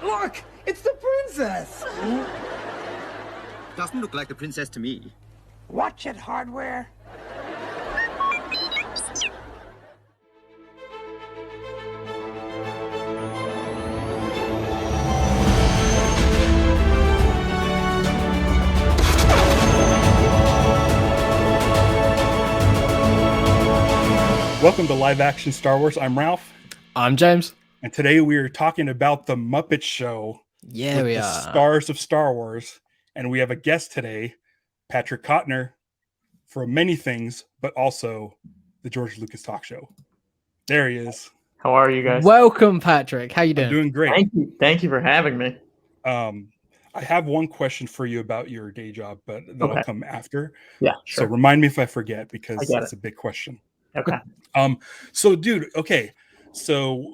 Look, it's the princess. Doesn't look like the princess to me. Watch it, Hardware. Welcome to Live Action Star Wars. I'm Ralph. I'm James. And today we are talking about the Muppet Show. Yeah, we the are. Stars of Star Wars. And we have a guest today, Patrick Cotnoir, for many things, but also the George Lucas Talk Show. There he is. How are you guys? Welcome, Patrick. How you doing? I'm doing great. Thank you. Thank you for having me. I have one question for you about your day job, but that'll come after. Yeah, sure. So remind me if I forget, because it's a big question. Okay. So dude, okay. So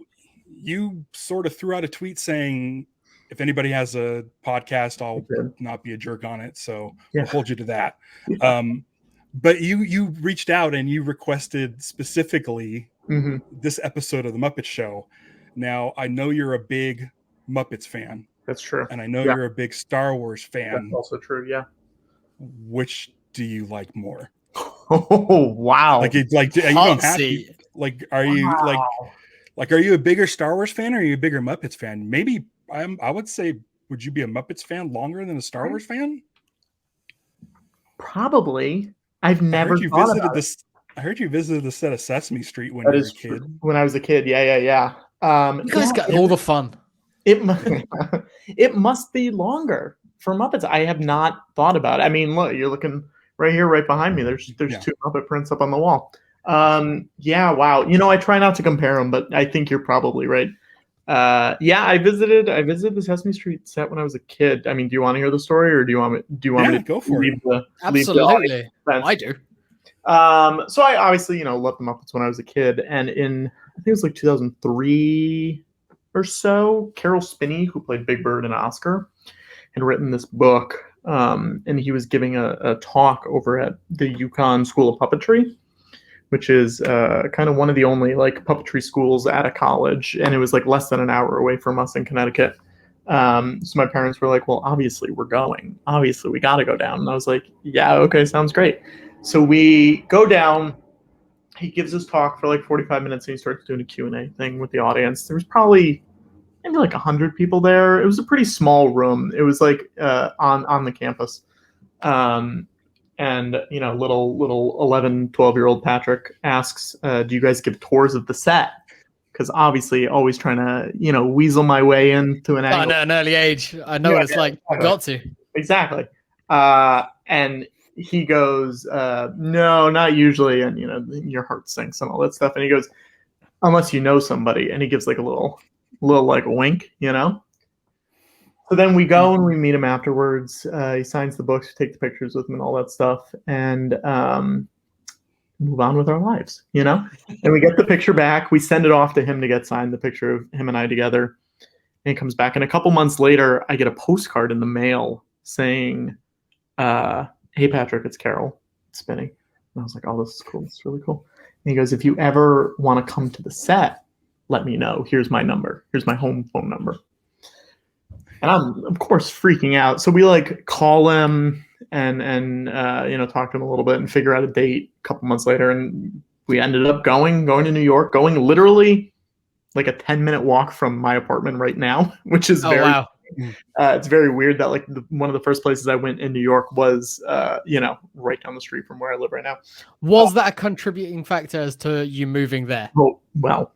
you sort of threw out a tweet saying if anybody has a podcast, I'll not be a jerk on it. So I'll hold you to that. Yeah. But you reached out and you requested specifically this episode of the Muppet Show. Now I know you're a big Muppets fan. That's true. And I know you're a big Star Wars fan. That's also true. Yeah. Which do you like more? Oh wow! Like you don't have to. Like, are you like are you a bigger Star Wars fan or are you a bigger Muppets fan? Maybe I would say, would you be a Muppets fan longer than a Star Wars fan? Probably. I've never thought about it. I heard you visited the set of Sesame Street when you were a kid. When I was a kid, yeah. You guys got all the fun. It must be longer for Muppets. I have not thought about it. I mean, look, you're looking right here, right behind me. There's two Muppet prints up on the wall. Yeah, wow. You know, I try not to compare them, but I think you're probably right. Yeah, I visited the Sesame Street set when I was a kid. I mean, do you want to hear the story, or do you want me to go for it? Absolutely, I do. So I obviously, loved the Muppets when I was a kid, and in I think it was like 2003 or so, Carol Spinney, who played Big Bird and Oscar, had written this book, and he was giving a talk over at the Yukon School of Puppetry, which is kind of one of the only like puppetry schools at a college, and it was like less than an hour away from us in Connecticut. So my parents were like, well, obviously we're going. Obviously we got to go down. And I was like, yeah, okay, sounds great. So we go down. He gives his talk for like 45 minutes, and he starts doing a Q&A thing with the audience. There was probably maybe like 100 people there. It was a pretty small room. It was like on the campus. And, little 11, 12-year-old Patrick asks, do you guys give tours of the set? Because obviously always trying to, weasel my way into an angle. At an early age. I know what it's like. Exactly. Got to. Exactly. And he goes, no, not usually. And, your heart sinks and all that stuff. And he goes, unless you know somebody. And he gives like a little like wink, So then we go and we meet him afterwards. He signs the books, we take the pictures with him and all that stuff, and move on with our lives, And we get the picture back. We send it off to him to get signed, the picture of him and I together. And it comes back. And a couple months later, I get a postcard in the mail saying, hey, Patrick, it's Carol Spinney. And I was like, oh, this is cool. This is really cool. And he goes, if you ever want to come to the set, let me know. Here's my number. Here's my home phone number. And I'm, of course, freaking out. So we like call him and talk to him a little bit and figure out a date a couple months later. And we ended up going to New York, going literally like a 10-minute walk from my apartment right now, which is wow. It's very weird that like one of the first places I went in New York was, right down the street from where I live right now. Was that a contributing factor as to you moving there? Oh, well.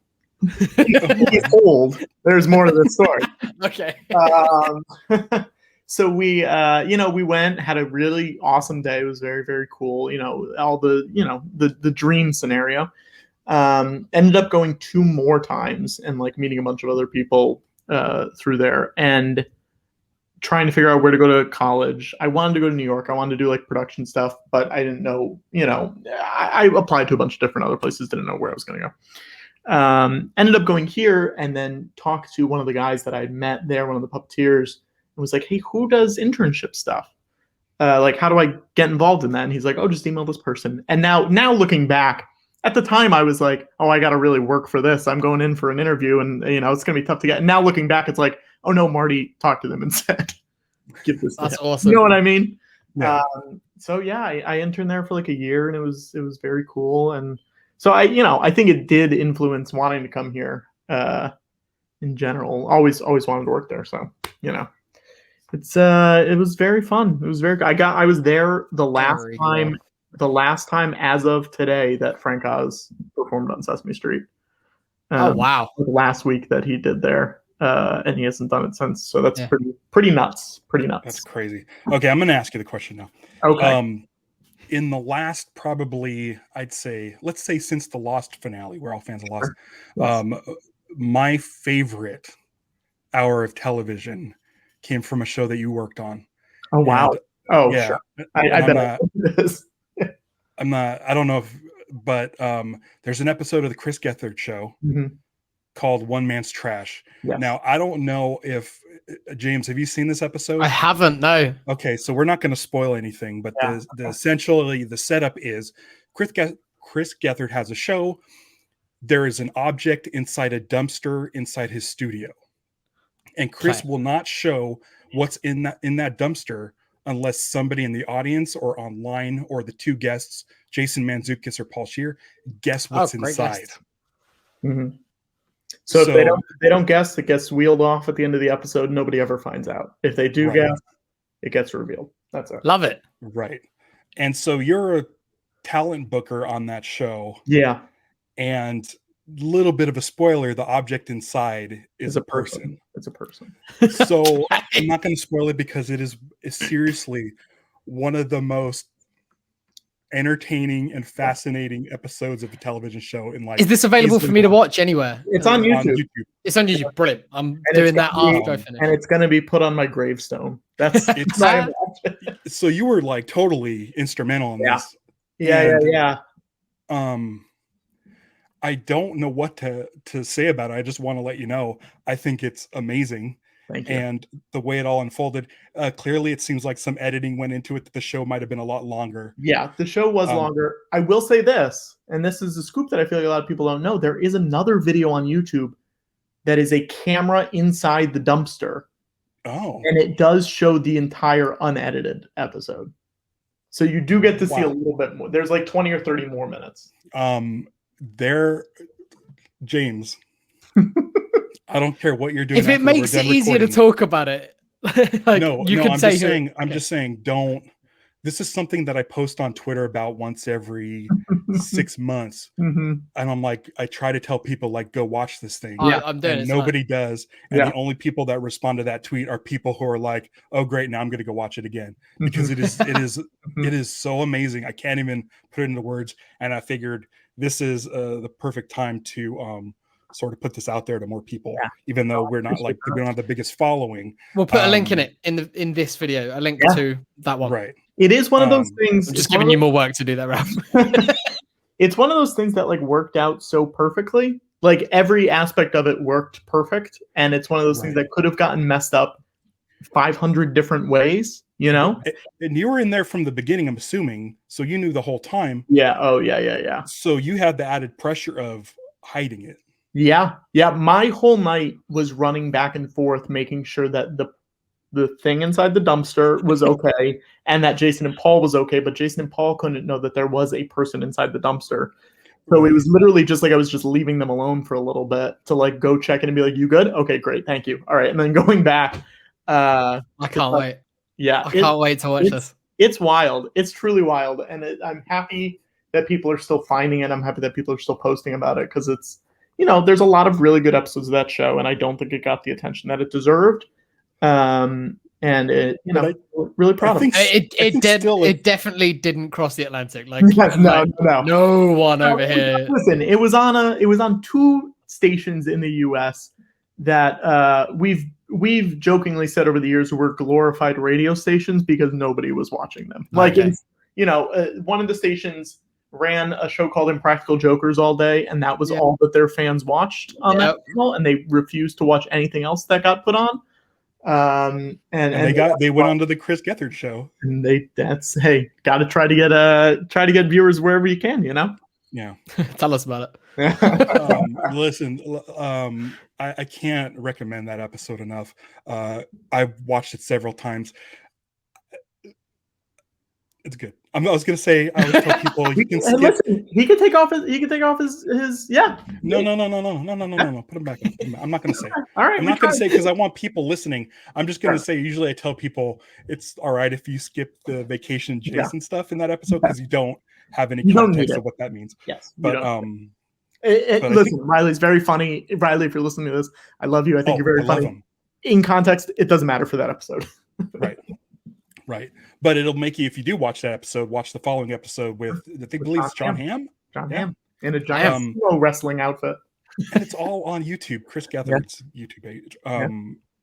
He's old. There's more to this story. Okay. So we went, had a really awesome day. It was very, very cool. All the dream scenario. Ended up going 2 more times and like meeting a bunch of other people through there and trying to figure out where to go to college. I wanted to go to New York. I wanted to do like production stuff, but I didn't know, I applied to a bunch of different other places, didn't know where I was going to go. Ended up going here and then talked to one of the guys that I had met there, one of the puppeteers, and was like, hey, who does internship stuff? Like, how do I get involved in that? And he's like, oh, just email this person. And now looking back, at the time I was like, oh, I got to really work for this. I'm going in for an interview and, it's going to be tough to get. And now looking back, it's like, oh no, Marty talked to them and said, give this. That's to him. awesome. You know what I mean? Yeah. So yeah, I interned there for like a year, and it was very cool. And so I think it did influence wanting to come here. In general, always wanted to work there. So it was very fun. It was very. I was there the last Very time. cool. The last time, as of today, that Frank Oz performed on Sesame Street. Oh wow! Last week that he did there, and he hasn't done it since. So that's pretty nuts. Pretty nuts. That's crazy. Okay, I'm going to ask you the question now. Okay. In the last, probably, let's say since the Lost finale, where all fans of Lost, my favorite hour of television came from a show that you worked on. Oh wow! Sure. I bet it is. I don't know if, but there's an episode of the Chris Gethard show called One Man's Trash. Yes. Now, I don't know if, James, have you seen this episode? I haven't, no. Okay, so we're not going to spoil anything, but essentially the setup is Chris Gethard has a show. There is an object inside a dumpster inside his studio. And Chris will not show what's in that dumpster unless somebody in the audience or online or the two guests, Jason Mantzoukas or Paul Scheer, guess what's inside. So if they don't guess, it gets wheeled off at the end of the episode. Nobody ever finds out. If they do guess, it gets revealed. That's it. Love it. Right. And so you're a talent booker on that show. Yeah. And little bit of a spoiler, the object inside is a person. It's a person. So I'm not going to spoil it because it's seriously one of the most entertaining and fascinating episodes of a television show in life. Is this available for me to watch anywhere? It's on YouTube. It's on YouTube. Brilliant. I'm doing that after I finish. And it's going to be put on my gravestone. That's so you were like totally instrumental in this. Yeah. I don't know what to say about it. I just want to let you know, I think it's amazing. Thank you. And the way it all unfolded, clearly it seems like some editing went into it. That the show might have been a lot longer. Yeah, the show was longer. I will say this, and this is a scoop that I feel like a lot of people don't know. There is another video on YouTube that is a camera inside the dumpster. Oh. And it does show the entire unedited episode. So you do get to see a little bit more. There's like 20 or 30 more minutes. James, I don't care what you're doing. If it makes it easier to talk about it, I'm just saying, don't. This is something that I post on Twitter about once every 6 months. And I'm like, I try to tell people, like, go watch this thing. I'm doing it. Nobody does. And the only people that respond to that tweet are people who are like, oh, great, now I'm going to go watch it again. Because it is so amazing. I can't even put it into words. And I figured this is the perfect time to sort of put this out there to more people, even though we don't have the biggest following. We'll put a link in it in this video, a link to that one. Right. It is one of those things. I'm just giving you more work to do that, Ralph. It's one of those things that like worked out so perfectly. Like every aspect of it worked perfect, and it's one of those things that could have gotten messed up 500 different ways. You know, and you were in there from the beginning, I'm assuming, so you knew the whole time. Yeah. Oh, yeah. So you had the added pressure of hiding it. Yeah. My whole night was running back and forth, making sure that the thing inside the dumpster was okay, and that Jason and Paul was okay. But Jason and Paul couldn't know that there was a person inside the dumpster. So it was literally just like I was just leaving them alone for a little bit to like go check in and be like, "You good? Okay, great, thank you. All right," and then going back. I can't wait. Yeah, I can't wait to watch this. It's wild. It's truly wild, and I'm happy that people are still finding it. I'm happy that people are still posting about it because it's, there's a lot of really good episodes of that show, and I don't think it got the attention that it deserved. And it, really proud of it. It definitely didn't cross the Atlantic. Like no one over here. Listen, it was on two stations in the U.S. that we've jokingly said over the years were glorified radio stations because nobody was watching them. Like, one of the stations ran a show called Impractical Jokers all day, and that was all that their fans watched on that channel, and they refused to watch anything else that got put on. And they went on to the Chris Gethard show, and got to try to get viewers wherever you can, Yeah. Tell us about it. Listen, I can't recommend that episode enough. I've watched it several times. It's good. I was gonna say, I always tell people you can skip. Listen, he can take off his yeah. No. Put him back. I'm not gonna say. All right. I'm not gonna say because I want people listening. I'm just gonna say. Usually, I tell people it's all right if you skip the vacation Jason stuff in that episode because you don't have any context of what that means. Yes, but but listen, Riley's very funny. Riley, if you're listening to this, I love you. I think you're very funny. In context, it doesn't matter for that episode. Right. But it'll make you, if you do watch that episode, watch the following episode with, I believe it's John Hamm. John Hamm in a giant wrestling outfit. And it's all on YouTube. Chris Gethard's YouTube page.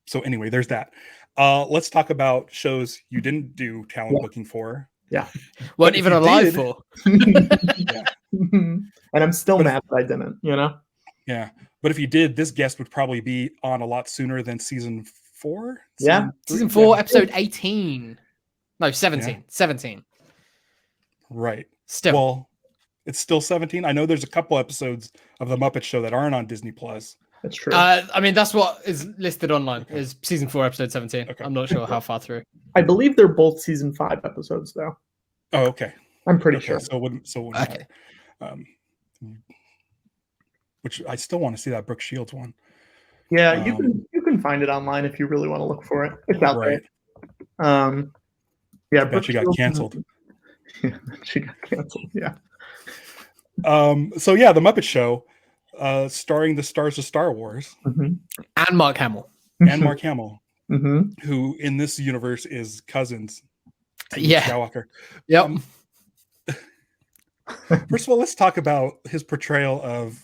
So anyway, there's that. Let's talk about shows you didn't do talent booking for. Yeah. Weren't even alive for. And I'm still mad that I didn't, Yeah. But if you did, this guest would probably be on a lot sooner than season 4. Season 4, episode 18. No, 17. Yeah. 17. Right. Still. Well, it's still 17. I know there's a couple episodes of the Muppet Show that aren't on Disney Plus. That's true. I mean, that's what is listed online. Is season 4, episode 17. Okay. I'm not sure how far through. I believe they're both season 5 episodes, though. Oh, okay. I'm pretty sure. So it wouldn't matter. Which I still want to see that Brooke Shields one. Yeah, you can find it online if you really want to look for it. It's out there. Yeah, but she got canceled. She got canceled. Yeah. So yeah, the Muppet Show, starring the stars of Star Wars and Mark Hamill, who in this universe is cousins. Skywalker. Yep. First of all, let's talk about his portrayal of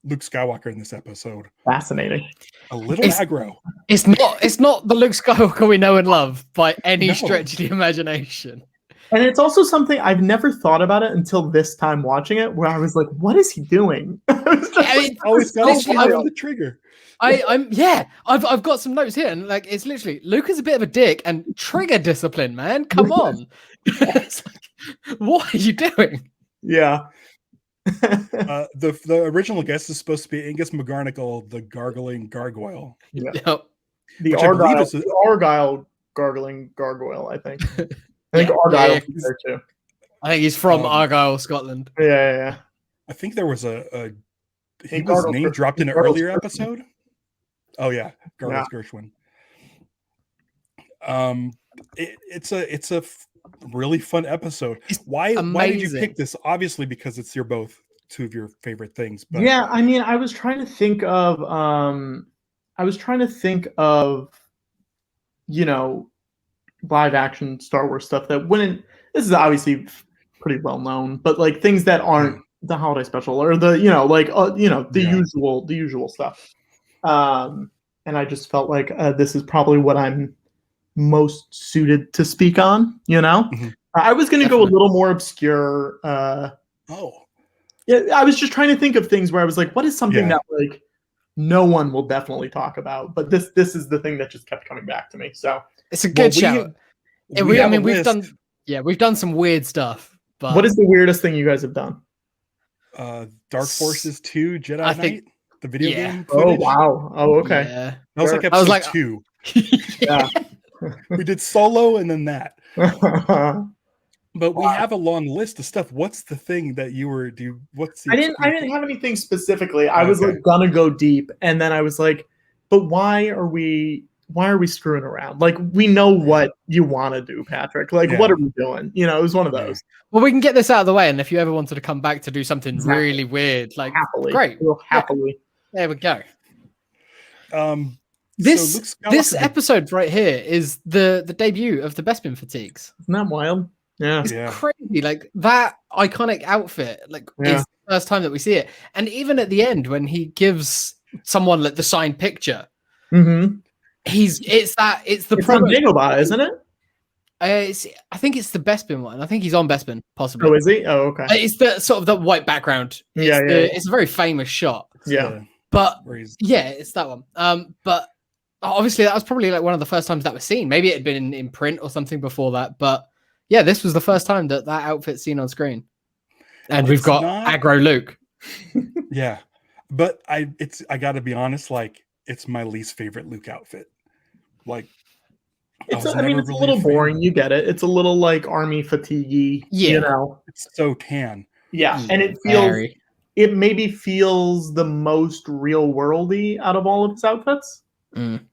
Luke Skywalker in this episode. Fascinating. A little aggro. It's not the Luke Skywalker we know and love by any stretch of the imagination. And it's also something I've never thought about it until this time watching it, where I was like, "What is he doing?" Always got on the trigger. I've got some notes here, and like it's literally Luke is a bit of a dick and trigger discipline, man. Come on, what are you doing? Yeah. The original guest is supposed to be Angus McGarnagle, the gargling gargoyle. Yeah. Yep. The Argyle gargling gargoyle, I think. I think Argyle is there too. I think he's from Argyle, Scotland. Yeah. I think there was he was name dropped in an earlier episode. Oh yeah, Gargoyle Gershwin. It's a really fun episode. Why did you pick this? Obviously because it's two of your favorite things. But yeah, I mean, I was trying to think of live action Star Wars stuff that wouldn't. This is obviously pretty well known, but like things that aren't the holiday special or the usual stuff. And I just felt like this is probably what I'm most suited to speak on. I was going to go a little more obscure. I was just trying to think of things where I was like, what is something that like no one will definitely talk about, but this is the thing that just kept coming back to me. So it's a good shout. We've done some weird stuff. But what is the weirdest thing you guys have done? Dark Forces 2 Jedi Knight, the video game. Footage. Oh wow! Oh okay. Yeah. That was like episode 2. Yeah. We did Solo and then that. But we have a long list of stuff. What's the thing that you were I didn't have anything specifically. I was like gonna go deep, and then I was like, but why are we screwing around? Like, we know what you want to do, Patrick. Like, what are we doing? It was one of those. Well, we can get this out of the way, and if you ever wanted to come back to do something really weird, like great, happily. There we go. This episode right here is the debut of the Bespin fatigues. Isn't that wild? Yeah, it's crazy. Like that iconic outfit, is the first time that we see it. And even at the end, when he gives someone like the signed picture, it's the from Dagobah, isn't it? I think it's the Bespin one. I think he's on Bespin, possibly. Oh, is he? Oh, okay. It's the sort of the white background. It's a very famous shot. But it's that one. But obviously that was probably like one of the first times that was seen. Maybe it had been in print or something before that, but yeah, this was the first time that outfit's seen on screen. And we've got aggro Luke. Yeah, but I got to be honest, like it's my least favorite Luke outfit. Like, it's a little boring. You get it. It's a little like army fatigue. Yeah, you know, it's so tan. Yeah, and it maybe feels the most real worldy out of all of his outfits. I'm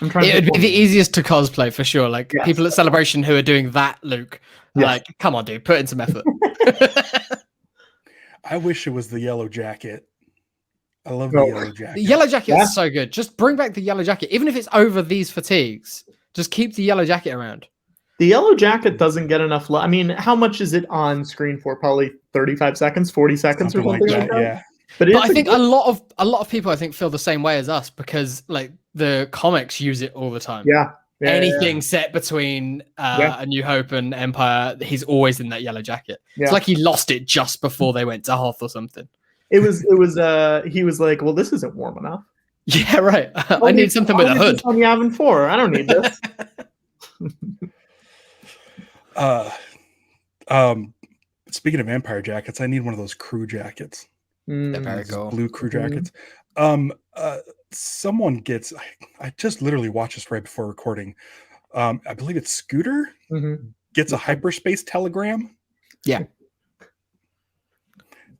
trying. It would be the easiest to cosplay for sure. Like people at Celebration who are doing that Luke, like, come on, dude, put in some effort. I wish it was the yellow jacket. I love the yellow jacket. The yellow jacket is so good. Just bring back the yellow jacket, even if it's over these fatigues. Just keep the yellow jacket around. The yellow jacket doesn't get enough love. I mean, how much is it on screen for? Probably 35 seconds, 40 seconds or something like that. Yeah. But I think a lot of people I think feel the same way as us because like the comics use it all the time. Yeah. Anything set between A New Hope and Empire, he's always in that yellow jacket. It's like he lost it just before they went to Hoth or something. He was like, well, this isn't warm enough. Yeah, right. I need something with a hood. On Yavin 4. I don't need this. Speaking of Empire jackets, I need one of those crew jackets. Very cool. Blue crew jackets. Someone gets, I just literally watched this right before recording. I believe it's Scooter gets a hyperspace telegram. Yeah.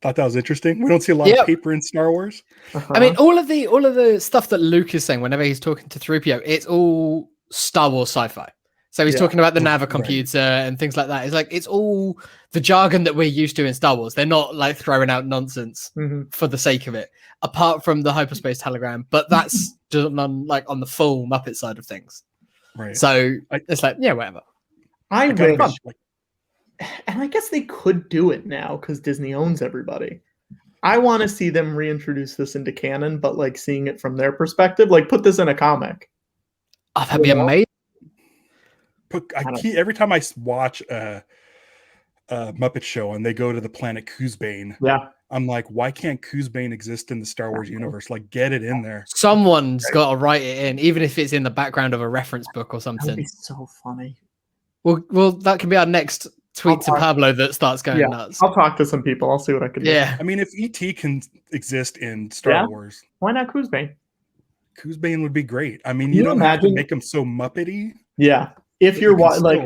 Thought that was interesting. We don't see a lot of paper in Star Wars. I mean, all of the stuff that Luke is saying whenever he's talking to 3PO, it's all Star Wars sci-fi. So he's talking about the Nava computer and things like that. It's like it's all the jargon that we're used to in Star Wars. They're not like throwing out nonsense for the sake of it, apart from the hyperspace telegram. But that's just on the full Muppet side of things. Right. So it's like, yeah, whatever. And I guess they could do it now because Disney owns everybody. I want to see them reintroduce this into canon, but like seeing it from their perspective, like put this in a comic. Oh, that'd be amazing. Every time I watch a Muppet Show and they go to the planet Coosbane, I'm like, why can't Coosbane exist in the Star Wars universe? Like, get it in there. Someone's got to write it in, even if it's in the background of a reference book or something. That'd be so funny. Well, that can be our next tweet to Pablo that starts going nuts. I'll talk to some people. I'll see what I can do. Yeah. I mean, if E.T. can exist in Star Wars, why not Coosbane? Coosbane would be great. I mean, you don't have to make him so Muppety. Yeah. If you're like,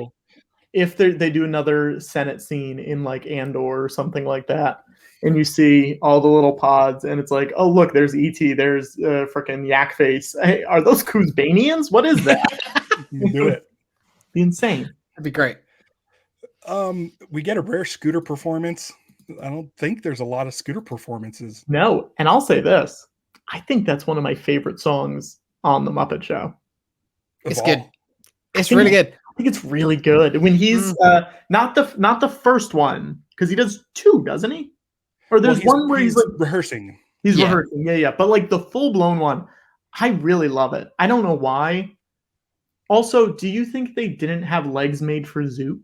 if they do another Senate scene in like Andor or something like that, and you see all the little pods, and it's like, oh look, there's E.T., there's freaking Yak Face. Hey, are those Coosbanians? What is that? Do it. Be insane. That'd be great. We get a rare Scooter performance. I don't think there's a lot of Scooter performances. No, and I'll say this: I think that's one of my favorite songs on the Muppet Show. It's good. It's really good. I think it's really good when he's not the first one because he does two, doesn't he? Or there's one where he's like rehearsing. He's rehearsing, yeah. But like the full blown one, I really love it. I don't know why. Also, do you think they didn't have legs made for Zoot?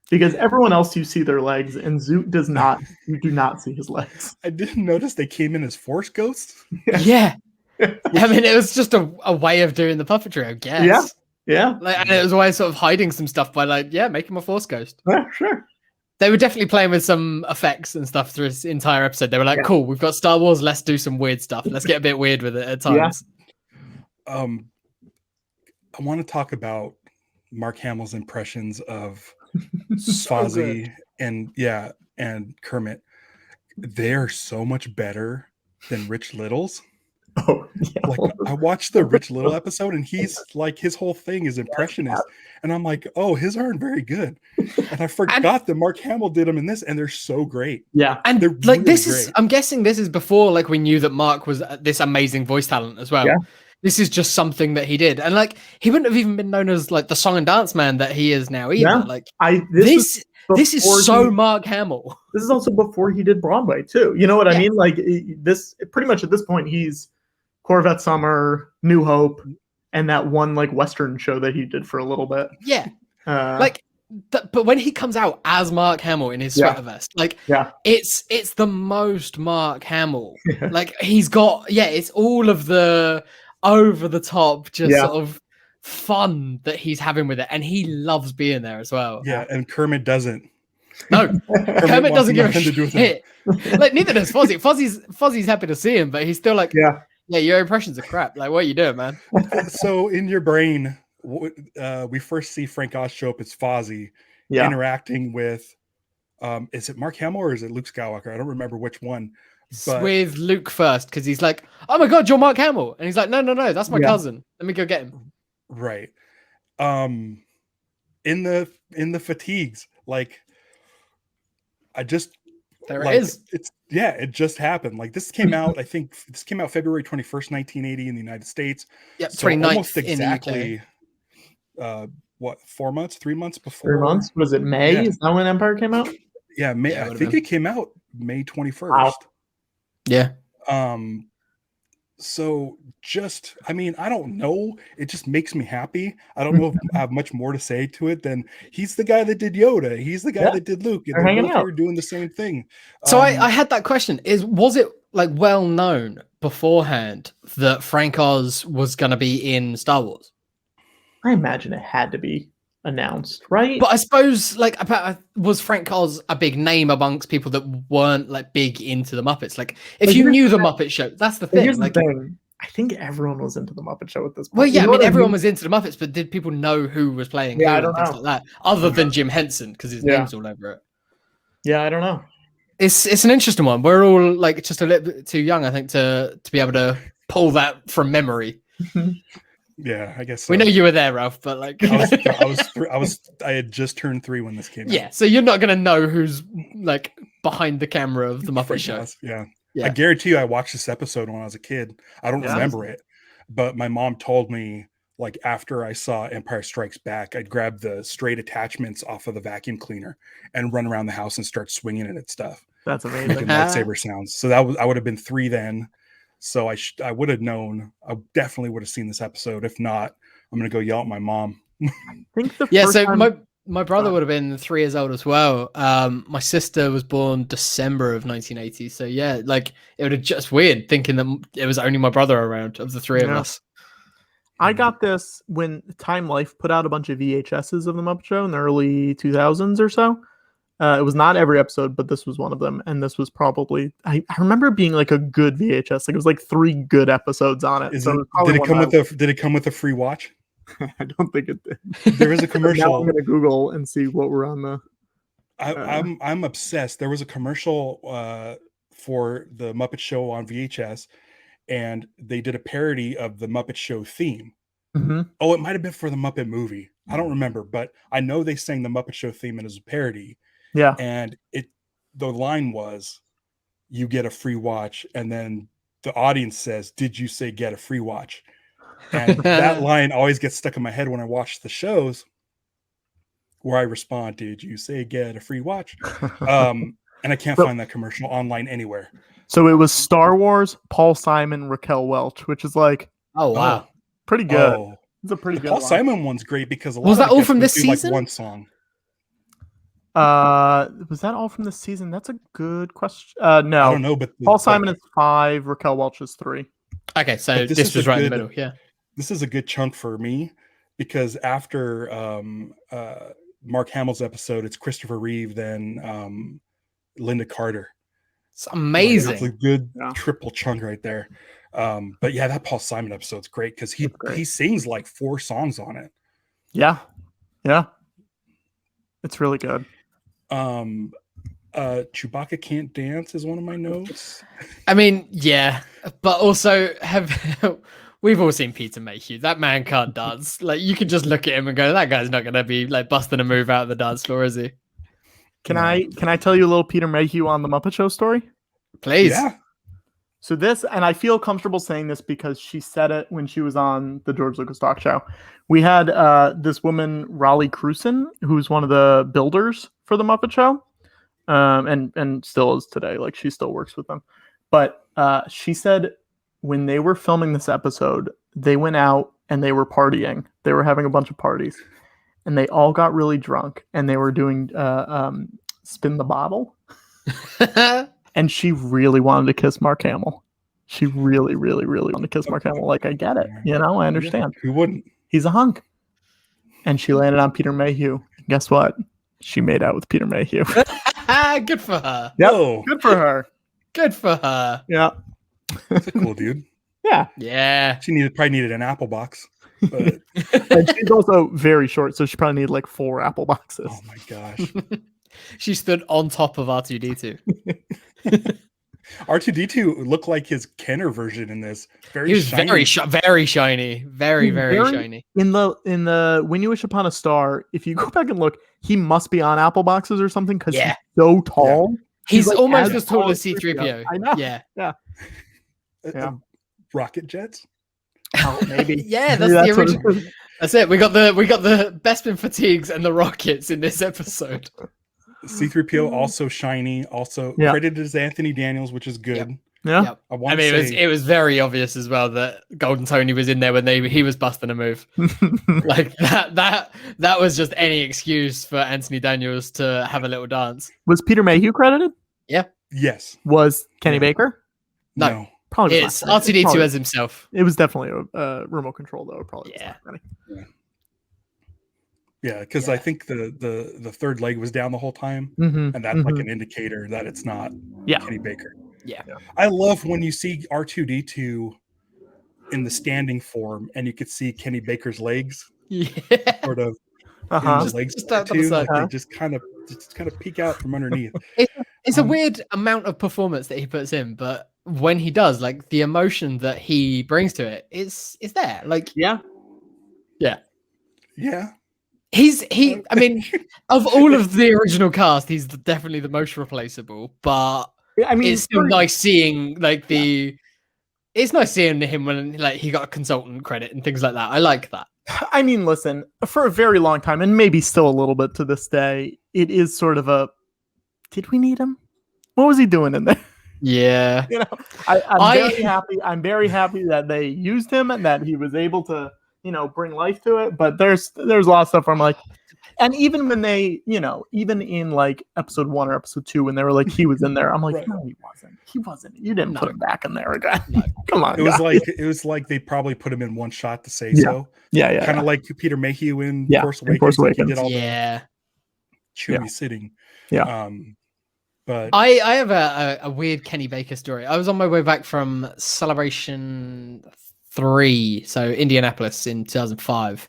Because everyone else you see their legs, and Zoot does not. You do not see his legs. I didn't notice they came in as Force ghosts. Yeah. I mean, it was just a way of doing the puppetry, I guess. Yeah. Like, and it was a way of sort of hiding some stuff by like, make him a Force ghost. Yeah, sure. They were definitely playing with some effects and stuff through this entire episode. They were like, cool, we've got Star Wars, let's do some weird stuff. Let's get a bit weird with it at times. Yeah. I want to talk about Mark Hamill's impressions of Fozzie and Kermit. They're so much better than Rich Little's. Oh, yeah. Like, I watched the Rich Little episode, and he's like, his whole thing is impressionist, and I'm like, oh, his aren't very good. And I forgot that Mark Hamill did them in this, and they're so great. Yeah, and they're like really this great. is, I'm guessing this is before like we knew that Mark was this amazing voice talent as well. Yeah. This is just something that he did, and like he wouldn't have even been known as like the song and dance man that he is now either. Yeah. Like this is so Mark Hamill. This is also before he did Broadway too. You know what I mean? Like this, pretty much at this point, he's Corvette Summer, New Hope, and that one like Western show that he did for a little bit. Yeah, but when he comes out as Mark Hamill in his sweater vest, like it's the most Mark Hamill. Yeah. Like he's got it's all of the over the top, just sort of fun that he's having with it, and he loves being there as well. Yeah, and Kermit doesn't. No, Kermit doesn't give a shit. Like, neither does Fozzie. Fozzie's happy to see him, but he's still like, yeah, your impressions are crap. Like, what are you doing, man? So in your brain, we first see Frank Oz show up as Fozzie interacting with, is it Mark Hamill or is it Luke Skywalker? I don't remember which one. But with Luke first, because he's like, oh my God, you're Mark Hamill. And he's like, no, that's my cousin. Let me go get him. Right. In the fatigues, like, it just happened. Like, this came out, I think this came out February 21st, 1980 in the United States. Yep, so 29th almost exactly, what, 4 months, 3 months before? 3 months? Was it May? Yeah. Is that when Empire came out? Yeah, May. I think it came out May 21st. Wow. Yeah. So just, I mean, I don't know. It just makes me happy. I don't know if I have much more to say to it than he's the guy that did Yoda. He's the guy that did Luke. And they're both doing the same thing. So I had that question. Was it like well known beforehand that Frank Oz was going to be in Star Wars? I imagine it had to be announced, right? But I suppose, like, was Frank Oz a big name amongst people that weren't like big into the Muppets? Like, if you knew the Muppet Show, that's the thing. Here's like, the thing. I think everyone was into the Muppet Show at this point. Well, yeah, I mean, everyone was into the Muppets, but did people know who was playing who I and don't things know. like that, other than Jim Henson, because his name's all over it? Yeah, I don't know. It's an interesting one. We're all like just a little bit too young, I think, to be able to pull that from memory. Yeah, I guess so. We know you were there, Ralph, but like I had just turned 3 when this came out. Yeah, so you're not gonna know who's like behind the camera of the Muppet Show. Yeah. I guarantee you I watched this episode when I was a kid. I don't remember it, but my mom told me, like, after I saw Empire Strikes Back, I'd grab the straight attachments off of the vacuum cleaner and run around the house and start swinging it at stuff. That's amazing. Making lightsaber sounds. So I would have been 3 then. So I would have known. I definitely would have seen this episode. If not, I'm gonna go yell at my mom. I think the first time... my brother would have been 3 years old as well. My sister was born December of 1980. So yeah, like, it would have just weird thinking that it was only my brother around of the 3 of us. I got this when Time Life put out a bunch of VHSs of the Muppet Show in the early 2000s or so. It was not every episode, but this was one of them. And this was probably, I remember it being like a good VHS. Like, it was like 3 good episodes on it. Did it come with a free watch? I don't think it did. There was a commercial. Now I'm going to Google and see what we're on the. I'm obsessed. There was a commercial for the Muppet Show on VHS, and they did a parody of the Muppet Show theme. Mm-hmm. Oh, it might have been for the Muppet movie. I don't remember, but I know they sang the Muppet Show theme as a parody. Yeah, and the line was, "You get a free watch," and then the audience says, "Did you say get a free watch?" And that line always gets stuck in my head when I watch the shows, where I respond, "Did you say get a free watch?" And I can't find that commercial online anywhere. So it was Star Wars, Paul Simon, Raquel Welch, which is like, oh wow, pretty good. Oh. It's a pretty good Paul one. Simon one's great because was that all from this season? Like one song. Was that all from this season? That's a good question. No, I don't know, but Paul Simon is 5, Raquel Welch is 3. Okay, so this was right in the middle. Yeah, this is a good chunk for me because after Mark Hamill's episode, it's Christopher Reeve, then Linda Carter. It's amazing. It's a good triple chunk right there. But yeah, that Paul Simon episode's great because he sings like 4 songs on it. Yeah, it's really good. Chewbacca can't dance is one of my notes. I mean, yeah, but also we've all seen Peter Mayhew. That man can't dance. Like, you can just look at him and go, that guy's not going to be like busting a move out of the dance floor, is he? Can I tell you a little Peter Mayhew on the Muppet Show story? Please. Yeah. So this, and I feel comfortable saying this because she said it when she was on the George Lucas Talk Show. We had this woman, Raleigh Cruson, who's one of the builders for the Muppet Show, and still is today. Like, she still works with them. But she said when they were filming this episode, they went out and they were partying. They were having a bunch of parties, and they all got really drunk, and they were doing spin the bottle. And she really wanted to kiss Mark Hamill. She really, really, really wanted to kiss Mark Hamill. Like, I get it. You know, I understand. Who wouldn't? He's a hunk. And she landed on Peter Mayhew. Guess what? she made out with Peter Mayhew. Good for her. Yep. Whoa. Good for her. Good for her. Yeah. That's a cool dude. Yeah. Yeah. She probably needed an apple box. But and she's also very short, so she probably needed like 4 apple boxes. oh my gosh. She stood on top of R2D2. R2D2 looked like his Kenner version in this. He was shiny. very shiny. Very shiny. In the When You Wish Upon a Star, if you go back and look, he must be on apple boxes or something because he's so tall. Yeah. He's like almost as tall as C-3PO. I know. Yeah. Rocket jets. Oh, maybe. Yeah, that's the original. That's it. We got the Bespin fatigues and the rockets in this episode. C-3PO also shiny, also credited as Anthony Daniels, which is good. Yep. Yeah. I mean, it was very obvious as well that Golden Tony was in there when he was busting a move. Like that was just any excuse for Anthony Daniels to have a little dance. Was Peter Mayhew credited? Yeah. Yes. Was Kenny Baker? No. Probably it's R2D2 as himself. It was definitely a remote control though. Probably. Yeah, because I think the third leg was down the whole time, and that's like an indicator that it's not Kenny Baker. Yeah, I love when you see R2D2 in the standing form, and you could see Kenny Baker's legs, sort of in the legs too. Like they just kind of peek out from underneath. It's a weird amount of performance that he puts in, but when he does, like the emotion that he brings to it is there. Like yeah. I mean, of all of the original cast, he's definitely the most replaceable. But I mean, it's still nice seeing it's nice seeing him when like he got a consultant credit and things like that. I like that. I mean, listen, for a very long time, and maybe still a little bit to this day, it is sort of a. Did we need him? What was he doing in there? Yeah, I'm very happy. I'm very happy that they used him and that he was able to. Bring life to it, but there's a lot of stuff where I'm like, and even when they, even in like episode 1 or episode 2, when they were like, he was in there, I'm like, no, he wasn't. You didn't put him back in there again. Come on. It was like they probably put him in one shot to say so. Yeah. Kind of like Peter Mayhew in Force Awakens. Force Awakens. He did all the chewy sitting. Yeah. But I have a weird Kenny Baker story. I was on my way back from Celebration 3, so Indianapolis in 2005,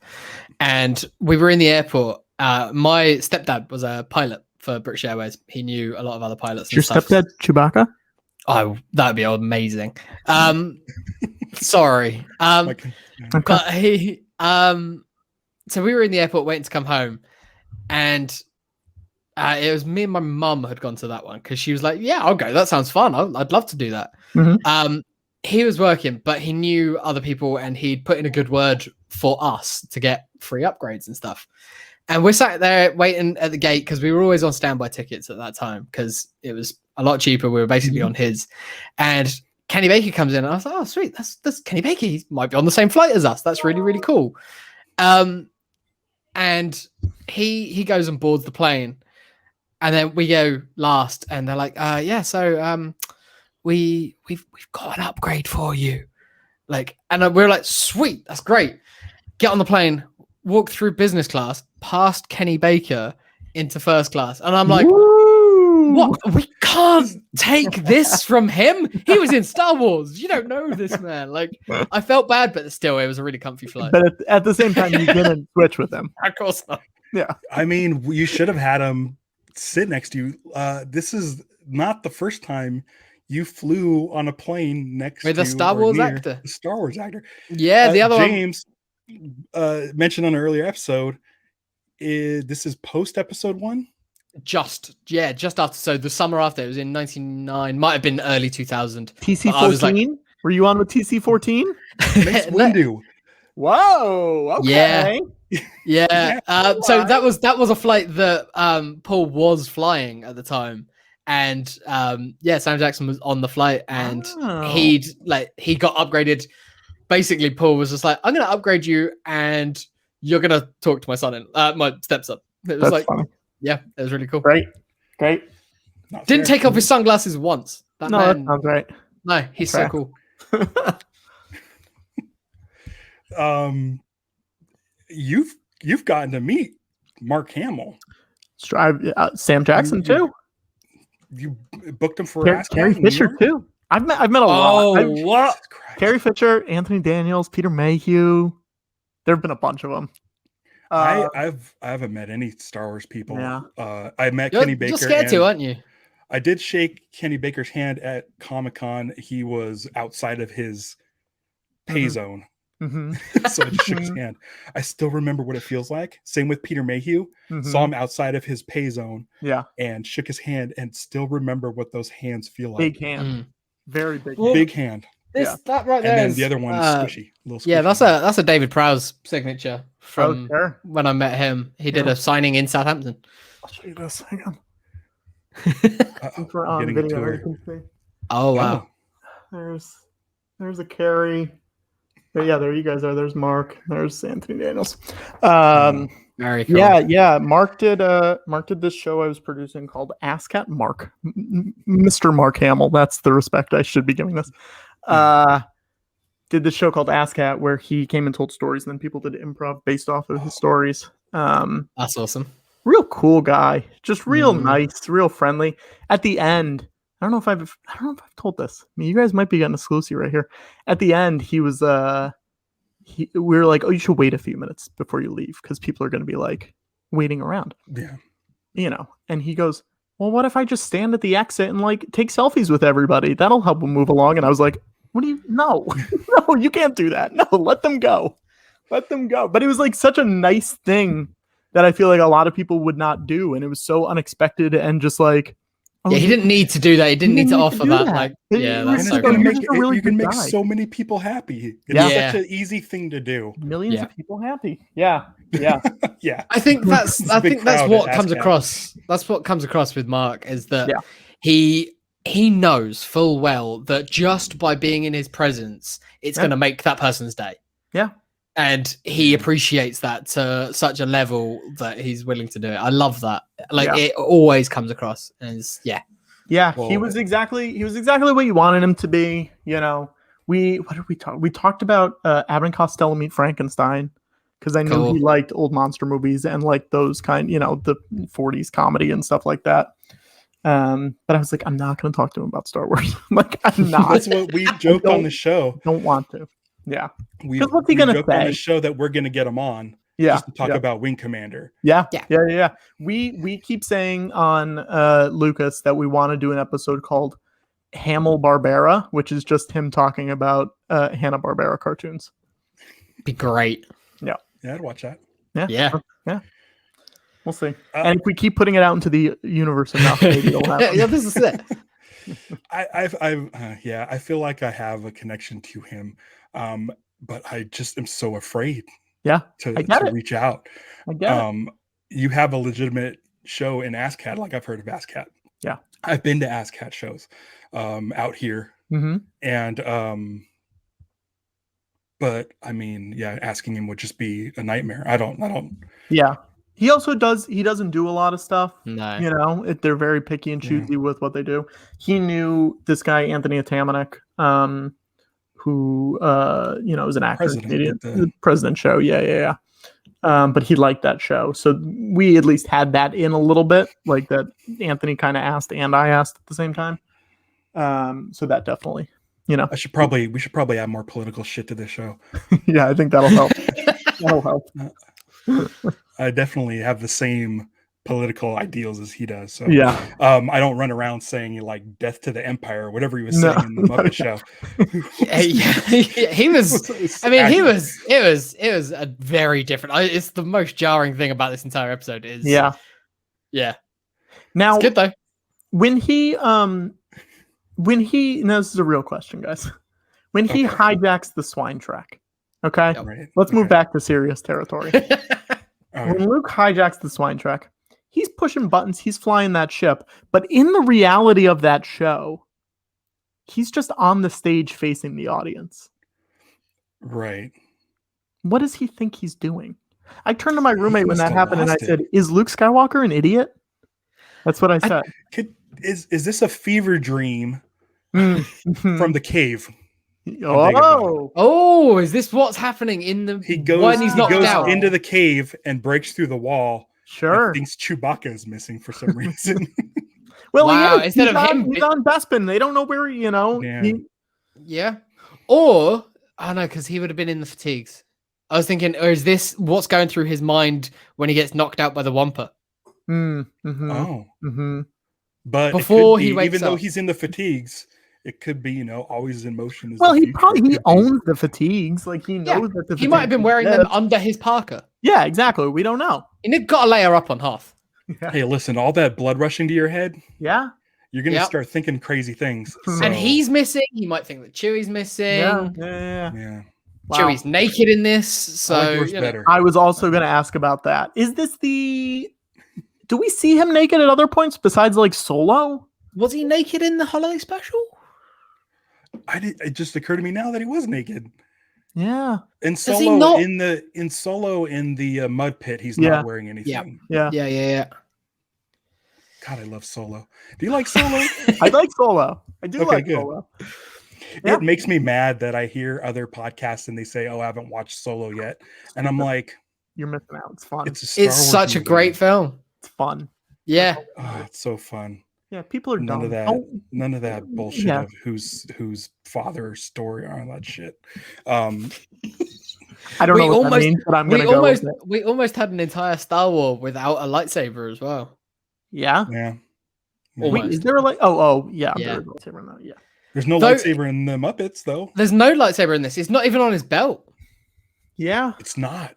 and we were in the airport. My stepdad was a pilot for British Airways. He knew a lot of other pilots. Your stepdad Chewbacca? Oh, that'd be amazing. Sorry. Okay. But he so we were in the airport waiting to come home, and it was me and my mum had gone to that one because she was like, yeah, I'll go, that sounds fun, I'd love to do that. He was working, but he knew other people and he'd put in a good word for us to get free upgrades and stuff. And we're sat there waiting at the gate because we were always on standby tickets at that time because it was a lot cheaper. We were basically on his. And Kenny Baker comes in and I was like, oh, sweet. That's Kenny Baker. He might be on the same flight as us. That's really, really cool. And he goes and boards the plane. And then we go last and they're like, we've got an upgrade for you. Like, and we're like, sweet, that's great. Get on the plane, walk through business class, past Kenny Baker into first class. And I'm like, what? We can't take this from him. He was in Star Wars. You don't know this man. Like, I felt bad, but still, it was a really comfy flight. But at the same time, you didn't switch with him. Of course not. Yeah. I mean, you should have had him sit next to you. This is not the first time you flew on a plane next to the Star Wars actor. The Star Wars actor. Yeah, the other James mentioned on an earlier episode. This is post episode 1. Just after. So the summer after, it was in 1999, might have been early 2000. TC-14? Like, were you on with TC-14? Mace Windu. Whoa. Okay. Yeah. So that was a flight that Paul was flying at the time. And Sam Jackson was on the flight and he got upgraded. Basically, Paul was just like, I'm gonna upgrade you and you're gonna talk to my son and my stepson. It was funny. Yeah, it was really cool. Great. Didn't take off his sunglasses once. That man sounds right. No, he's so cool. You've gotten to meet Mark Hamill. Sam Jackson too. You booked him for Carrie Fisher too. I've met a lot. What? Carrie Fisher, Anthony Daniels, Peter Mayhew. There have been a bunch of them. I haven't met any Star Wars people. Yeah. I met Kenny Baker. You're scared to, aren't you? I did shake Kenny Baker's hand at Comic-Con. He was outside of his pay zone. So I just shook his hand. I still remember what it feels like. Same with Peter Mayhew. Saw him outside of his pay zone. Yeah. And shook his hand and still remember what those hands feel like. Big hand. Very big. Big hand. That right there. And then the other one is squishy. Yeah, that's a David Prowse signature from when I met him. He did a signing in Southampton. I'll show you this. Hang on. We're on video. Oh wow. There's a Carrie. Yeah, there you guys are. There's Mark. There's Anthony Daniels. Very cool. Yeah. Mark did this show I was producing called ASCAT. Mark, Mr. Mark Hamill. That's the respect I should be giving this. Did this show called ASCAT where he came and told stories, and then people did improv based off of his stories. That's awesome. Real cool guy, just real nice, real friendly. At the end, I don't know if I've told this. I mean, you guys might be getting exclusive right here. At the end, he was we were like, oh, you should wait a few minutes before you leave because people are going to be like waiting around. Yeah, And he goes, well, what if I just stand at the exit and like take selfies with everybody? That'll help them move along. And I was like, what do you? No, no, you can't do that. No, let them go. But it was like such a nice thing that I feel like a lot of people would not do. And it was so unexpected and just like, he didn't need to do that. He didn't need to offer that. Like, that's so good. You can make so many people happy. It's such an easy thing to do. Millions of people happy. Yeah. Yeah. I think that's what comes across. That's what comes across with Mark is that he knows full well that just by being in his presence, it's going to make that person's day. Yeah. And he appreciates that to such a level that he's willing to do it. I love that. Like it always comes across as Yeah, well, he was exactly what you wanted him to be. What did we talk? We talked about Abbott and Costello Meet Frankenstein because I knew he liked old monster movies and like those kind, the 40s comedy and stuff like that. But I was like, I'm not going to talk to him about Star Wars. I'm not. That's what we joked on the show. Don't want to. Yeah. What's he going to say? On the show that we're going to get him on. Yeah. Just to talk about Wing Commander. Yeah. We keep saying on Lucas that we want to do an episode called Hamill Barbera, which is just him talking about Hanna-Barbera cartoons. Be great. Yeah. Yeah, I'd watch that. Yeah. We'll see. And if we keep putting it out into the universe enough, maybe it'll happen. Yeah, this is it. I feel like I have a connection to him. But I just am so afraid to reach out. I get it. You have a legitimate show in ASCAT, like I've heard of ASCAT. Yeah. I've been to ASCAT shows out here. And but I mean, asking him would just be a nightmare. I don't. Yeah. He also doesn't do a lot of stuff. No. They're very picky and choosy with what they do. He knew this guy, Anthony Atamanuik, who is an actor, the President show. Yeah. But he liked that show. So we at least had that in a little bit, like that Anthony kind of asked and I asked at the same time. So that definitely, we should probably add more political shit to this show. Yeah, I think that'll help. That'll help. I definitely have the same political ideals as he does. So I don't run around saying like death to the empire or whatever he was saying in the Muppet Show. He was I mean it was a very different. It's the most jarring thing about this entire episode is yeah now it's good though when he now this is a real question, guys. When he hijacks the swine track, let's move back to serious territory. When Luke hijacks the swine track, he's pushing buttons, he's flying that ship, but in the reality of that show, he's just on the stage facing the audience. Right. What does he think he's doing? I turned to my roommate when that happened and I said, is Luke Skywalker an idiot? That's what I said. Is this a fever dream from the cave? Oh, is this what's happening in the he goes when he's knocked out? Into the cave and breaks through the wall Sure. Thinks Chewbacca is missing for some reason. Well, wow, instead of him, he's on Bespin. They don't know where, Yeah. Or, I don't know, because he would have been in the fatigues. I was thinking, or is this what's going through his mind when he gets knocked out by the Wampa? But before he wakes even though up. he's in the fatigues, it could be, always in motion. Well, he owns the fatigues. Like he knows that the he might have been wearing them under his parka. Yeah, exactly. We don't know. And it got a layer up on Hoth. Yeah. Hey, listen, all that blood rushing to your head. Yeah. You're going to start thinking crazy things. So. And he's missing. You might think that Chewie's missing. Yeah. Wow. Chewie's naked in this. So better. I was also going to ask about that. Is this do we see him naked at other points besides like Solo? Was he naked in the holiday special? It just occurred to me now that he was naked. Yeah. In Solo in the mud pit, he's not wearing anything. Yeah. God, I love Solo. Do you like Solo? I like Solo. I do like Solo. It makes me mad that I hear other podcasts and they say, "Oh, I haven't watched Solo yet," and I'm like, "You're missing out. It's fun. It's such a great film. It's fun. Yeah, it's so fun." Yeah, people are none dumb. None of that bullshit of whose father story or all that shit. I don't know what that means, but I'm gonna go with it. We almost had an entire Star Wars without a lightsaber as well. Yeah. Wait, is there a light? Oh, yeah. There's a lightsaber in that. Yeah. There's no lightsaber in the Muppets, though. There's no lightsaber in this. It's not even on his belt. Yeah. It's not.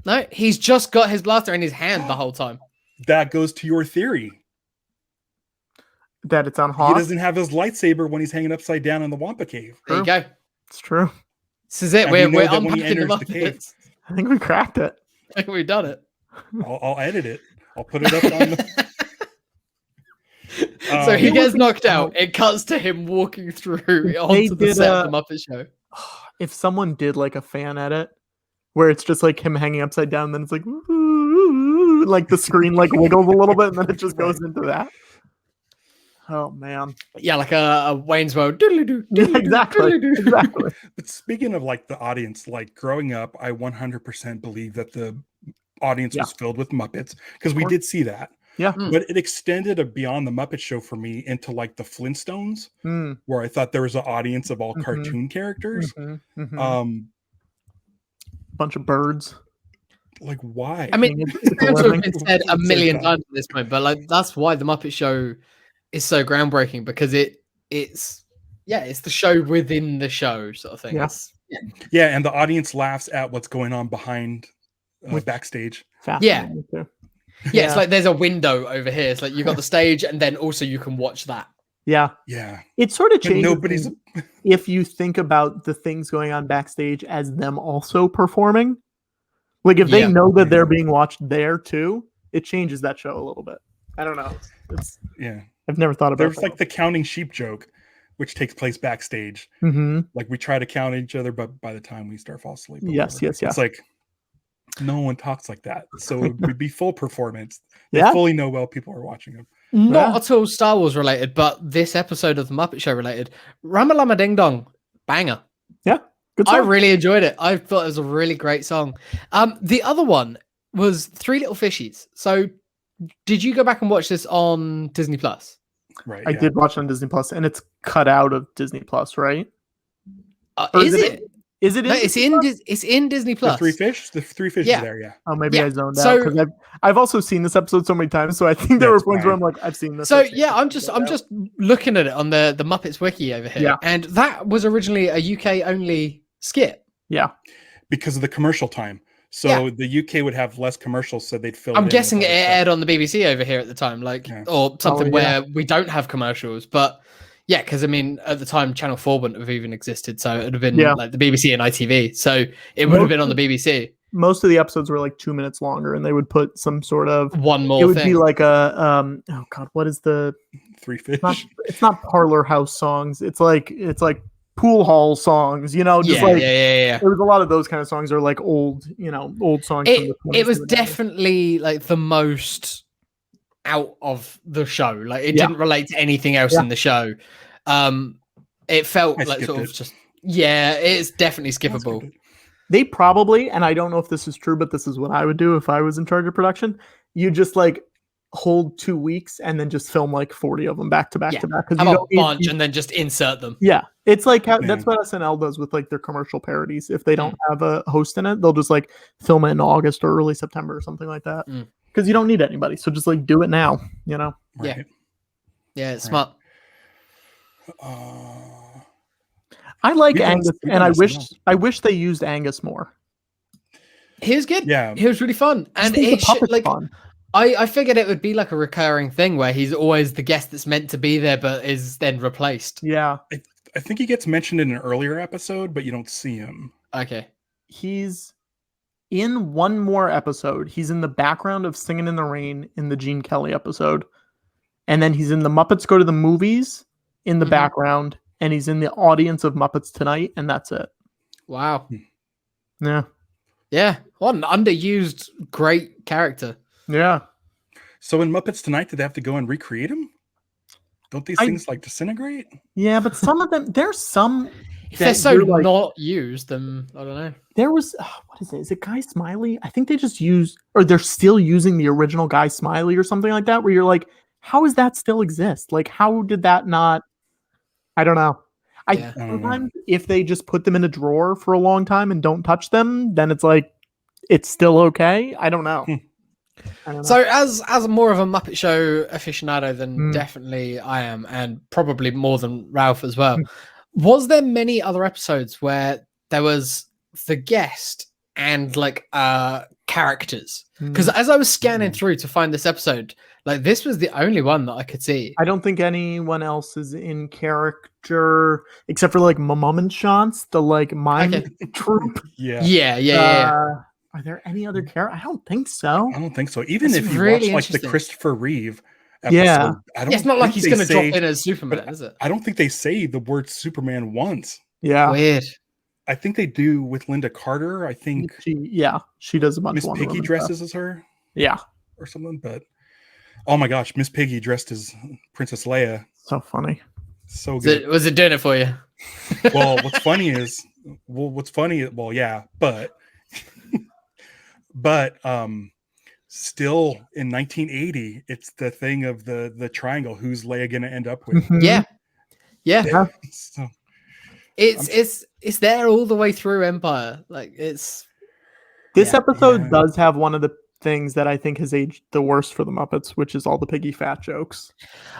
No, he's just got his blaster in his hand the whole time. That goes to your theory. That it's on Hoth? He doesn't have his lightsaber when he's hanging upside down in the Wampa cave. There you go. It's true. This is it. We're unpacking the Muppets. I think we cracked it. I think we've done it. I'll edit it. I'll put it up on the... So he gets knocked out. It cuts to him walking through onto the set of the Muppet Show. If someone did like a fan edit where it's just like him hanging upside down, then it's like like the screen like wiggles a little bit, and then it just goes into that. Oh man, yeah, like a Wayne's World. Exactly. But speaking of like the audience, like growing up, I 100% believe that the audience was filled with Muppets because we did see that. Yeah, but it extended beyond the Muppet Show for me into like the Flintstones, where I thought there was an audience of all cartoon characters. Bunch of birds. Like, why? I mean, it's been said a million times at this point, but like that's why the Muppet Show is so groundbreaking, because it's the show within the show sort of thing. Yes. Yeah, and the audience laughs at what's going on behind backstage. Yeah, it's like there's a window over here. It's like you got the stage, and then also you can watch that. Yeah. It sort of changes if you think about the things going on backstage as them also performing. Like if they know that they're being watched there too, it changes that show a little bit. I don't know. I've never thought about. There's like the counting sheep joke, which takes place backstage. Like we try to count each other, but by the time we start fall asleep, yes. It's like no one talks like that, so it would be full performance. They fully know well people are watching them. Not at all Star Wars related, but this episode of the Muppet Show related. Ramalama Ding Dong, banger. Yeah, good song. I really enjoyed it. I thought it was a really great song. The other one was Three Little Fishies. So, did you go back and watch this on Disney Plus? Right. I did watch it on Disney Plus, and it's cut out of Disney Plus, right? Is it? Is it? No, it's in Disney Plus. The three fish is there. Yeah. Oh, maybe I zoned out because I've also seen this episode so many times, so I think there were points where I'm like, I've seen this. So I'm just looking at it on the Muppets wiki over here, and that was originally a UK only skit. Yeah, because of the commercial time. So the UK would have less commercials, so they'd fill. I'm guessing it aired on the BBC over here at the time, or something where we don't have commercials, but. Yeah, because I mean, at the time, Channel 4 wouldn't have even existed, so it would have been like the BBC and ITV. So it would have been on the BBC. Most of the episodes were like 2 minutes longer, and they would put some sort of one more. It would be like a oh god, what is the Three Fish? It's not parlor house songs. It's like pool hall songs. You know, just yeah. There was a lot of those kind of songs, or like old songs. It was definitely like the most out of the show. Like it didn't relate to anything else in the show. It felt like sort of just it's definitely skippable. They probably, and I don't know if this is true, but this is what I would do if I was in charge of production. You just like hold 2 weeks and then just film like 40 of them back to back to back. Have a bunch and then just insert them. Yeah. It's like that's what SNL does with like their commercial parodies. If they don't have a host in it, they'll just like film it in August or early September or something like that. Because you don't need anybody. So just like do it now, you know? Right. Yeah, it's smart. I like Angus, and I wish they used Angus more. He was good. Yeah. He was really fun. And it should, like fun. I figured it would be like a recurring thing where he's always the guest that's meant to be there but is then replaced. Yeah. I think he gets mentioned in an earlier episode, but you don't see him. Okay. He's in one more episode. He's in the background of Singing in the Rain in the Gene Kelly episode. And then he's in the Muppets Go to the Movies in the background. And he's in the audience of Muppets Tonight. And that's it. Wow. Yeah. Yeah. What an underused great character. Yeah. So in Muppets Tonight, did they have to go and recreate him? Don't these things like disintegrate? Yeah, but some of them, there's some. If they're so like, not used, then I don't know. There was, what is it? Is it Guy Smiley? I think they just use, or they're still using the original Guy Smiley or something like that, where you're like, how does that still exist? Like, how did that not? I don't know. Sometimes if they just put them in a drawer for a long time and don't touch them, then it's like, it's still okay. I don't know. So as more of a Muppet Show aficionado than definitely I am, and probably more than Ralph as well, was there many other episodes where there was the guest and like characters? Because as I was scanning through to find this episode, like this was the only one that I could see. I don't think anyone else is in character except for like Mum and Chance, the like mime troupe. Yeah. Are there any other characters? I don't think so. I don't think so. Even if you watch like the Christopher Reeve episode, I don't it's not like he's going to drop in as Superman, is it? I don't think they say the word Superman once. Yeah. Weird. I think they do with Linda Carter. I think she does a bunch. Miss Piggy dresses as her. Yeah. Or something. But oh my gosh, Miss Piggy dressed as Princess Leia. So funny. So good. Was it doing it for you? Well, what's funny, but still in 1980, it's the thing of the triangle. Who's Leia going to end up with? Yeah. So, it's there all the way through Empire. Like it's this episode does have one of the things that I think has aged the worst for the Muppets, which is all the piggy fat jokes.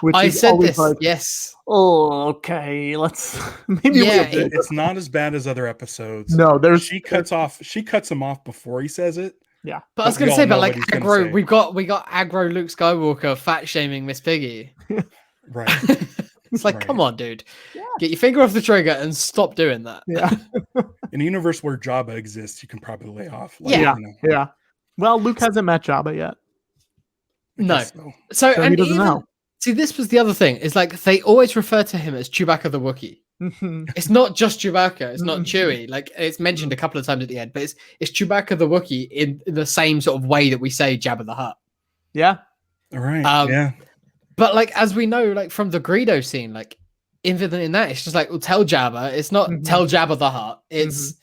Which I said this. Like, yes. Oh, okay. Let's maybe. It's not as bad as other episodes. No, she cuts him off before he says it. Yeah, but I was going to say, but like aggro, we got aggro Luke Skywalker fat shaming Miss Piggy. Right. It's like, come on, dude, get your finger off the trigger and stop doing that. Yeah. In a universe where Jabba exists, you can probably lay off. Yeah. Well, Luke hasn't met Jabba yet. No. So and he doesn't know. See, this was the other thing. Is like they always refer to him as Chewbacca the Wookiee. It's not just Chewbacca. It's not Chewie. Like it's mentioned a couple of times at the end, but it's Chewbacca the Wookiee in the same sort of way that we say Jabba the Hutt. Yeah. All right. But like as we know, like from the Greedo scene, like in that, it's just like tell Jabba. It's not tell Jabba the Hutt. It's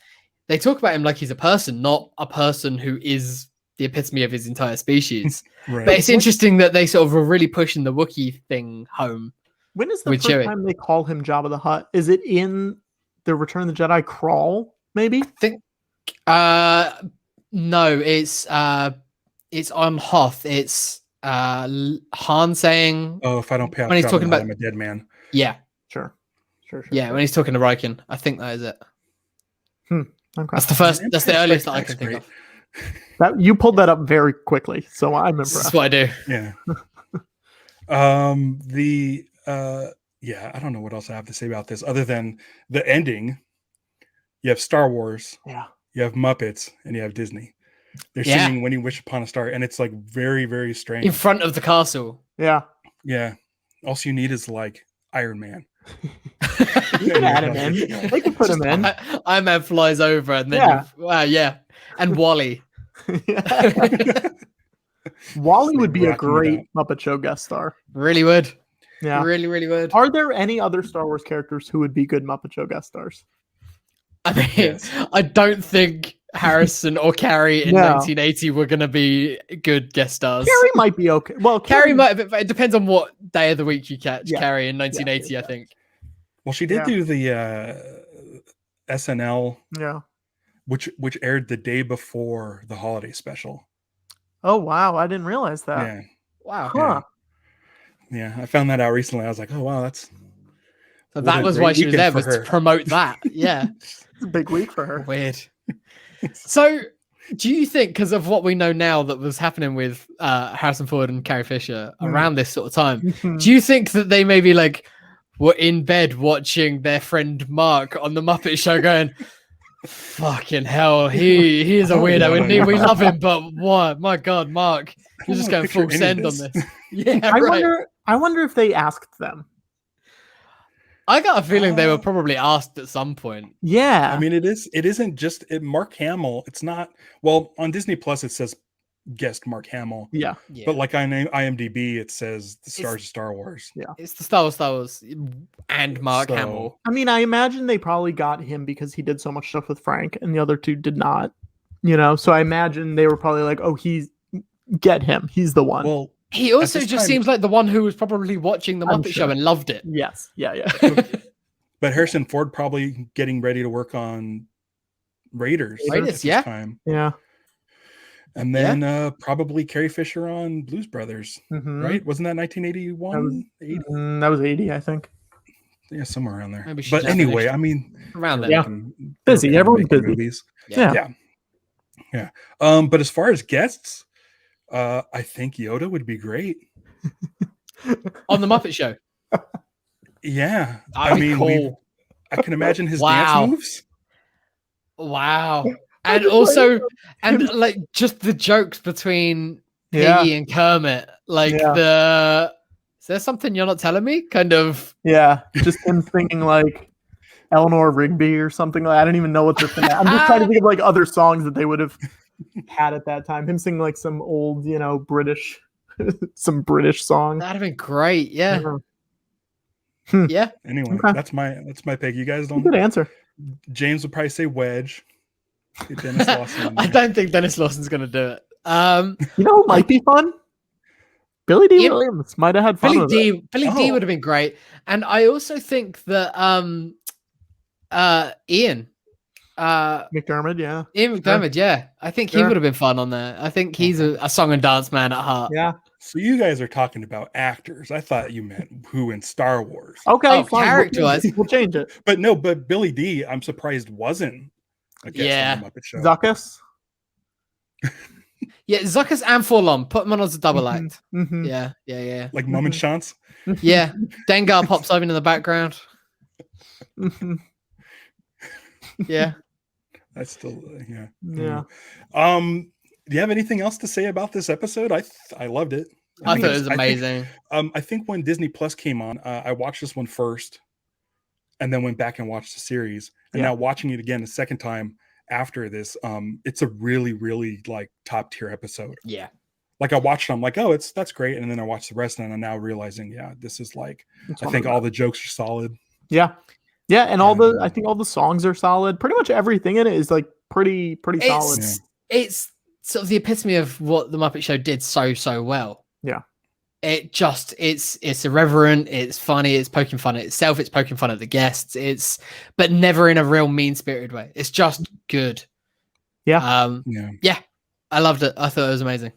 they talk about him like he's a person, not a person who is the epitome of his entire species. Right. But it's interesting that they sort of were really pushing the Wookiee thing home. When is the first time they call him Jabba the Hutt? Is it in the Return of the Jedi crawl? Maybe. I think. No, it's on Hoth. It's Han saying, "Oh, if I don't pay off, when he's talking about, I'm a dead man." Yeah. Sure. Yeah, when he's talking to Riken, I think that is it. Okay. That's the first. That's the earliest that I can think of. That you pulled that up very quickly, so I'm impressed. That's what I do. Yeah. I don't know what else I have to say about this other than the ending. You have Star Wars, you have Muppets, and you have Disney. They're singing "When You Wish Upon a Star," and it's like very, very strange in front of the castle. Yeah. All you need is like Iron Man. You can add him in. They can put him in. Iron Man flies over, and then and Wally. Wally would be a great Muppet Show guest star. Really would. Yeah. Really, really would. Are there any other Star Wars characters who would be good Muppet Show guest stars? I mean, I don't think Harrison or Carrie in 1980 were going to be good guest stars. Carrie might be okay. Well, Carrie might. It depends on what day of the week you catch Carrie in 1980. I think. Well, she did do the SNL, which aired the day before the holiday special. Oh wow, I didn't realize that. Yeah. Wow. Huh. Yeah, I found that out recently. I was like, oh wow, that's. So that was why she was there, was to promote that. Yeah. It's a big week for her. Weird. So, do you think, because of what we know now that was happening with Harrison Ford and Carrie Fisher around this sort of time, do you think that they maybe like were in bed watching their friend Mark on the Muppet Show going, fucking hell, he is a weirdo, isn't he? We love him, but what? My God, Mark, you're just going full send on this. Yeah, I wonder if they asked them. I got a feeling they were probably asked at some point. Yeah. I mean, it isn't just Mark Hamill. It's not, well, on Disney Plus, it says guest Mark Hamill. Yeah. But like on IMDb, it says the stars of Star Wars. Yeah. It's the Star Wars and Mark Hamill. I mean, I imagine they probably got him because he did so much stuff with Frank and the other two did not, so I imagine they were probably like, oh, get him. He's the one. Well, he also just seems like the one who was probably watching the Muppet Show and loved it. Yes. Yeah. But Harrison Ford probably getting ready to work on Raiders. Time. Yeah. And then probably Carrie Fisher on Blues Brothers, right? Wasn't that 1981? That was 80, I think. Yeah, somewhere around there. But anyway, I mean, around there. Yeah. Busy. Everyone's busy. Movies. Yeah. But as far as guests, I think Yoda would be great on the Muppet Show. Yeah, I mean, I can imagine his dance moves. Wow, and also, and like just the jokes between Piggy and Kermit, like is there something you're not telling me? Kind of. Yeah, just him singing like Eleanor Rigby or something. Like I don't even know what they're singing. I'm just trying to think of like other songs that they would have had at that time. Him singing like some old, British, some British song. That'd have been great. Yeah. Yeah. Anyway, that's my pick. You guys don't. Good answer. James would probably say Wedge. Dennis Lawson. I don't think Dennis Lawson's gonna do it. Who might be fun? Billy D. Williams might have had fun. Billy D would have been great. And I also think that Ian McDermott, Ian McDermott, I think he would have been fun on there. I think he's a song and dance man at heart. Yeah. So you guys are talking about actors. I thought you meant who in Star Wars. Okay, fine. Character-wise. We'll change it. But Billy D, I'm surprised wasn't a guest on the Muppet Show. Zuckus. Yeah, Zuckus and Forlom. Put them on as a double act. Mm-hmm. Yeah. Like Mum and Chance? Yeah. Dengar pops over in the background. Yeah. That's still, Yeah. Do you have anything else to say about this episode? I loved it. I thought it was amazing. I think when Disney Plus came on, I watched this one first and then went back and watched the series. And now watching it again a second time after this, it's a really, really like top tier episode. Yeah. Like I watched it, I'm like, oh, that's great. And then I watched the rest and I'm now realizing, this is like, I think all the jokes are solid. Yeah. Yeah. And I think all the songs are solid. Pretty much everything in it is like pretty solid. It's sort of the epitome of what the Muppet Show did so well. Yeah. It's irreverent, it's funny, it's poking fun at itself, it's poking fun at the guests, but never in a real mean-spirited way. It's just good. Yeah. Yeah. I loved it. I thought it was amazing.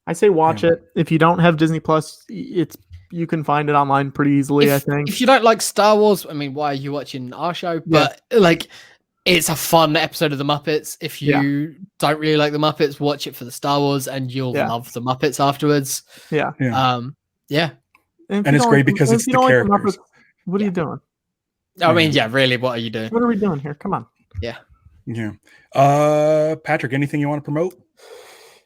I say watch it. If you don't have Disney Plus, you can find it online pretty easily, I think. If you don't like Star Wars, I mean, why are you watching our show? But like it's a fun episode of the Muppets. If you don't really like the Muppets, watch it for the Star Wars and you'll love the Muppets afterwards. Yeah. And it's great because it's the characters. What are you doing? I mean, really, what are you doing? What are we doing here? Come on. Yeah. Patrick, anything you want to promote?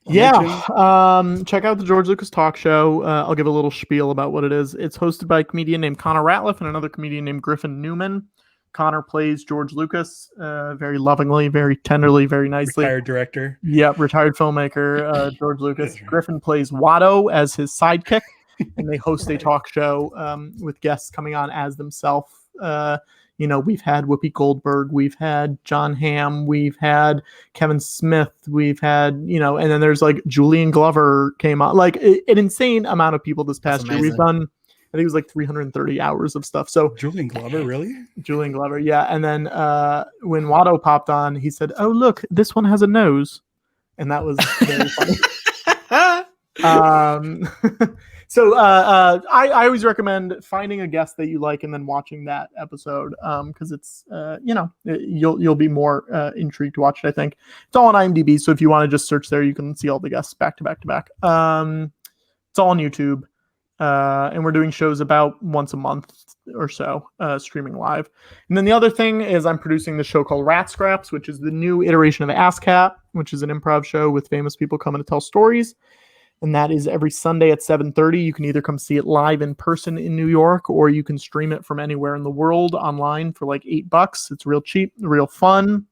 Check out the George Lucas Talk Show. I'll give a little spiel about what it is. It's hosted by a comedian named Connor Ratliff and another comedian named Griffin Newman. Connor plays George Lucas very lovingly, very tenderly, very nicely. Retired director. Yep, retired filmmaker, George Lucas. Griffin plays Watto as his sidekick, and they host a talk show with guests coming on as themselves. we've had Whoopi Goldberg, we've had John Hamm, we've had Kevin Smith, we've had, and then there's like Julian Glover came on, like an insane amount of people this past year. We've done, I think it was like 330 hours of stuff. So Julian Glover, really? Julian Glover, yeah. And then when Watto popped on, he said, "Oh, look, this one has a nose," and that was very funny. So I always recommend finding a guest that you like and then watching that episode because it's you'll be more intrigued to watch it. I think it's all on IMDb, so if you want to just search there, you can see all the guests back to back to back. It's all on YouTube, and we're doing shows about once a month or so, streaming live. And then the other thing is I'm producing the show called RAAAATSCRAPS, which is the new iteration of ASCAP, which is an improv show with famous people coming to tell stories. And that is every Sunday at 7:30. You can either come see it live in person in New York, or you can stream it from anywhere in the world online for like $8. It's real cheap, real fun.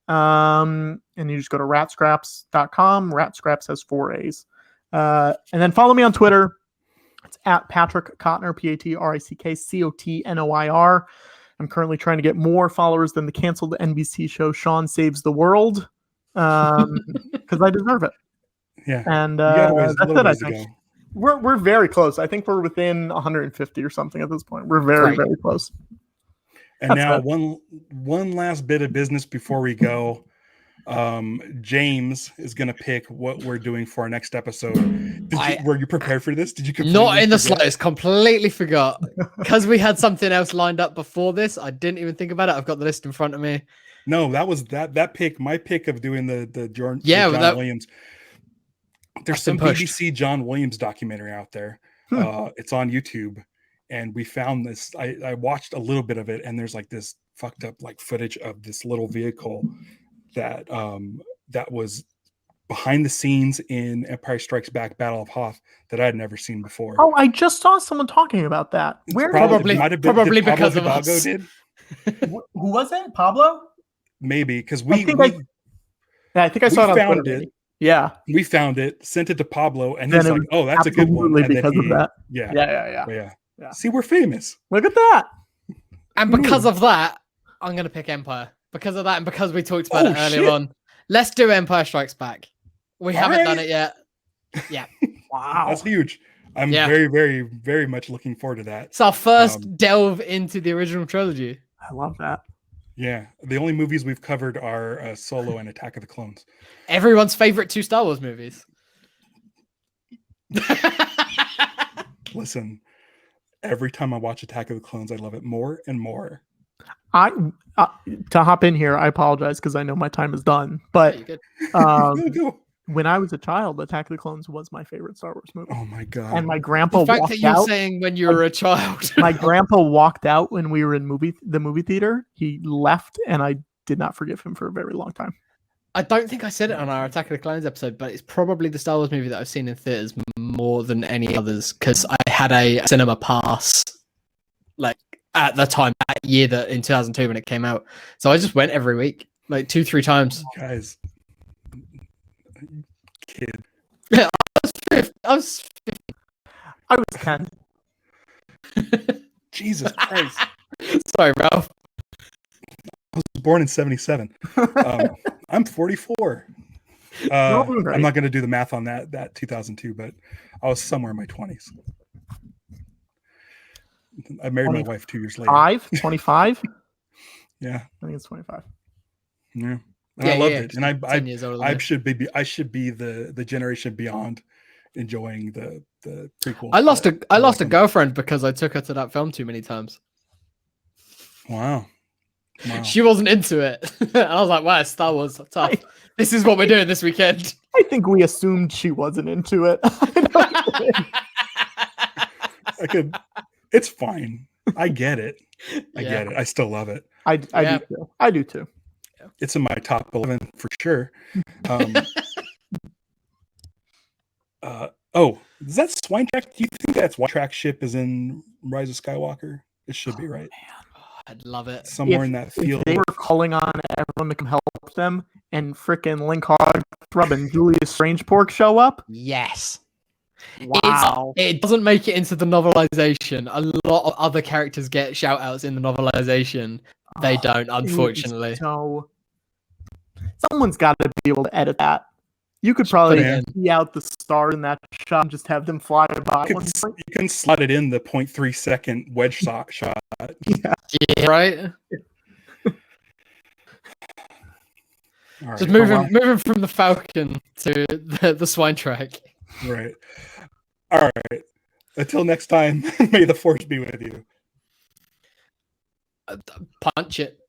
And you just go to raatscraps.com. RAAATSCRAPS has 4 A's. And then follow me on Twitter. It's at Patrick Cotnoir, PatrickCotnoir. I'm currently trying to get more followers than the canceled NBC show Sean Saves the World, because I deserve it. Yeah, and that's it. I think we're very close. I think we're within 150 or something at this point. We're very close. And that's now one last bit of business before we go. James is going to pick what we're doing for our next episode. Were you prepared for this? Did you not in the slightest? Completely forgot because we had something else lined up before this. I didn't even think about it. I've got the list in front of me. No, that was that pick. My pick of doing the John Williams. There's some BBC John Williams documentary out there. It's on YouTube, and we found this. I watched a little bit of it, and there's like this fucked up like footage of this little vehicle that was behind the scenes in Empire Strikes Back: Battle of Hoth that I had never seen before. Oh, I just saw someone talking about that. Where probably because of us. Did. Who was it? Pablo? Maybe because I think I saw it on found Twitter, it. Yeah, we found it, sent it to Pablo, and he's like, "Oh, that's a good one." And because of that. Yeah. See, we're famous. Look at that. And because of that, I'm gonna pick Empire. Because of that, and because we talked about it earlier on, let's do Empire Strikes Back. We haven't done it yet. Yeah. Wow, that's huge. I'm very, very, very much looking forward to that. It's our first delve into the original trilogy. I love that. Yeah, the only movies we've covered are Solo and Attack of the Clones. Everyone's favorite 2 Star Wars movies. Listen, every time I watch Attack of the Clones, I love it more and more. To hop in here, I apologize because I know my time is done. But when I was a child, Attack of the Clones was my favorite Star Wars movie. Oh my god! And my grandpa the fact walked that you're out. Saying when you were a child, my grandpa walked out when we were in the movie theater. He left, and I did not forgive him for a very long time. I don't think I said it on our Attack of the Clones episode, but it's probably the Star Wars movie that I've seen in theaters more than any others because I had a cinema pass, like at the time that year that in 2002 when it came out. So I just went every week, like 2-3 times. Guys. Kid. Yeah, I was 10. Jesus Christ. Sorry, Ralph. I was born in 1977. I'm 44. I'm not going to do the math on that 2002, but I was somewhere in my 20s. I married my wife 2 years later. 25? Yeah. I think it's 25. Yeah. And I loved it, and I should be the generation beyond enjoying the prequel. I lost a girlfriend because I took her to that film too many times. Wow. Wow. She wasn't into it. I was like, wow, Star Wars, tough. This is what we're doing this weekend. I think we assumed she wasn't into it. It's fine. I get it. I get it. I still love it. I do too. I do too. It's in my top 11 for sure. Is that Swine Track? Do you think that Swine Track ship is in Rise of Skywalker? It should be, right? I'd love it. Somewhere in that field. They were calling on everyone to come help them, and frickin' Link Hog, Thrub, and Julius Strangepork show up. Yes. Wow. It doesn't make it into the novelization. A lot of other characters get shout outs in the novelization. They don't, unfortunately. So someone's got to be able to edit that. You could probably see out the stars in that shot and just have them fly by. You can slot it in the 0.3 second wedge shot. Yeah, right? Right. Just moving from the Falcon to the swine track. Right. All right. Until next time, may the force be with you. Punch it.